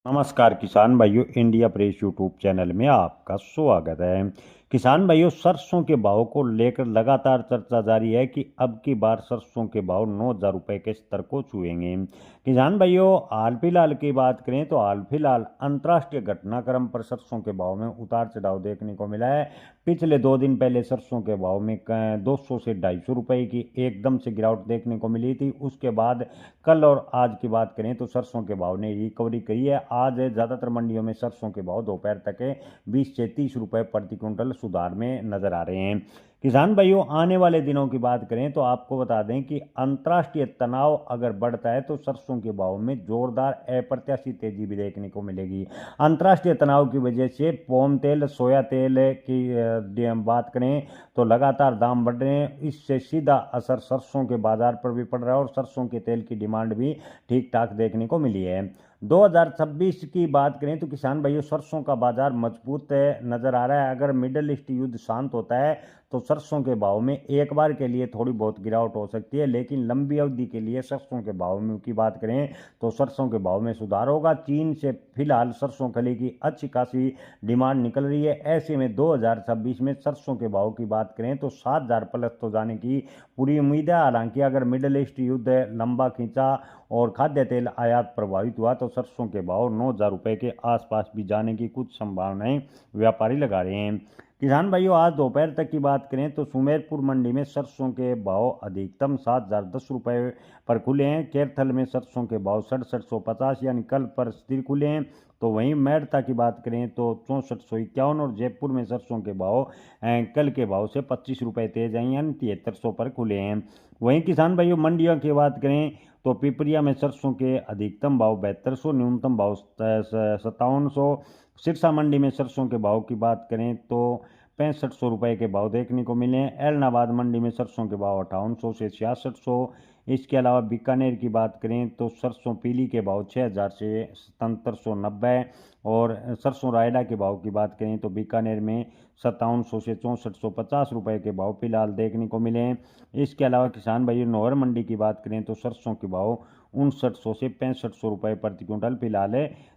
नमस्कार किसान भाइयों, इंडिया प्रेस यूट्यूब चैनल में आपका स्वागत है। किसान भाइयों, सरसों के भाव को लेकर लगातार चर्चा जारी है कि अब की बार सरसों के भाव 9,000 रुपये के स्तर को छुएंगे। किसान भाइयों, हाल फिलहाल की बात करें तो हाल फिलहाल अंतर्राष्ट्रीय घटनाक्रम पर सरसों के भाव में उतार चढ़ाव देखने को मिला है। पिछले 2 दिन पहले सरसों के भाव में 200 से 250 रुपये की एकदम से गिरावट देखने को मिली थी। उसके बाद कल और आज की बात करें तो सरसों के भाव ने रिकवरी करी है। आज ज़्यादातर मंडियों में सरसों के भाव दोपहर तक 20 से 30 रुपये प्रति क्विंटल सुधार में नजर आ रहे हैं। किसान भाइयों, आने वाले दिनों की बात करें तो आपको बता दें कि अंतर्राष्ट्रीय तनाव अगर बढ़ता है तो सरसों के भाव में जोरदार अप्रत्याशित तेजी भी देखने को मिलेगी। अंतर्राष्ट्रीय तनाव की वजह से पाम तेल, सोया तेल की बात करें तो लगातार दाम बढ़ रहे हैं। इससे सीधा असर सरसों के बाजार पर भी पड़ रहा है और सरसों के तेल की डिमांड भी ठीक ठाक देखने को मिली है। 2026 की बात करें तो किसान भाइयों, सरसों का बाजार मजबूत नजर आ रहा है। अगर मिडल ईस्ट युद्ध शांत होता है तो सरसों के भाव में एक बार के लिए थोड़ी बहुत गिरावट हो सकती है, लेकिन लंबी अवधि के लिए सरसों के भाव में की बात करें तो सरसों के भाव में सुधार होगा। चीन से फिलहाल सरसों खली की अच्छी खासी डिमांड निकल रही है। ऐसे में 2026 में सरसों के भाव की बात करें तो 7,000 प्लस तो जाने की पूरी उम्मीद है। हालांकि अगर मिडल ईस्ट युद्ध लंबा खींचा और खाद्य तेल आयात प्रभावित हुआ तो सरसों के भाव 9,000 रुपये के आसपास भी जाने की कुछ संभावनाएं व्यापारी लगा रहे हैं। किसान भाइयों, आज दोपहर तक की बात करें तो सुमेरपुर मंडी में सरसों के भाव अधिकतम 7,010 रुपये पर खुले हैं। कैरथल में सरसों के भाव 6750 यानी कल पर स्थिर खुले हैं। तो वहीं मेड़ता की बात करें तो 6451 और जयपुर में सरसों के भाव कल के भाव से 25 रुपये तेज हैं यानी 7300 पर खुले हैं। वहीं किसान भाइयों, मंडियों की बात करें तो पिपरिया में सरसों के अधिकतम भाव 7200, न्यूनतम भाव 5700। सिरसा मंडी में सरसों के भाव की बात करें तो 6500 रुपये के भाव देखने को मिले हैं। एलनाबाद मंडी में सरसों के भाव 5800 से 6600। इसके अलावा बीकानेर की बात करें तो सरसों पीली के भाव 6,000 से 7790 और सरसों रायडा के भाव की बात करें तो बीकानेर में 5700 से 6450 रुपये के भाव फिलहाल देखने को मिले हैं। इसके अलावा किसान भाई नौहर मंडी की बात करें तो सरसों के भाव 5900 से 6500 रुपये प्रति क्विंटल फिलहाल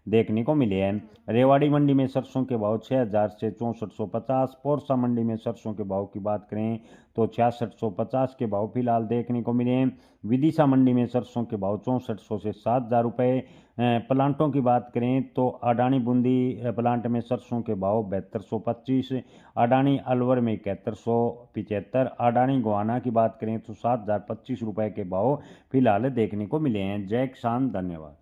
देखने को मिले हैं। रेवाड़ी मंडी में सरसों के भाव 6,000 से 6450। पौरसा मंडी में सरसों के भाव की बात करें तो 6650 के भाव फिलहाल देखने को मिले हैं। विदिशा मंडी में सरसों के भाव 6400 से 7,000 रुपये। प्लांटों की बात करें तो अडानी बूंदी प्लांट में सरसों के भाव 7225, अडानी अलवर में 7175, अडानी गोहाना की बात करें तो 7,025 रुपये के भाव फिलहाल देखने को मिले हैं। जय किसान, धन्यवाद।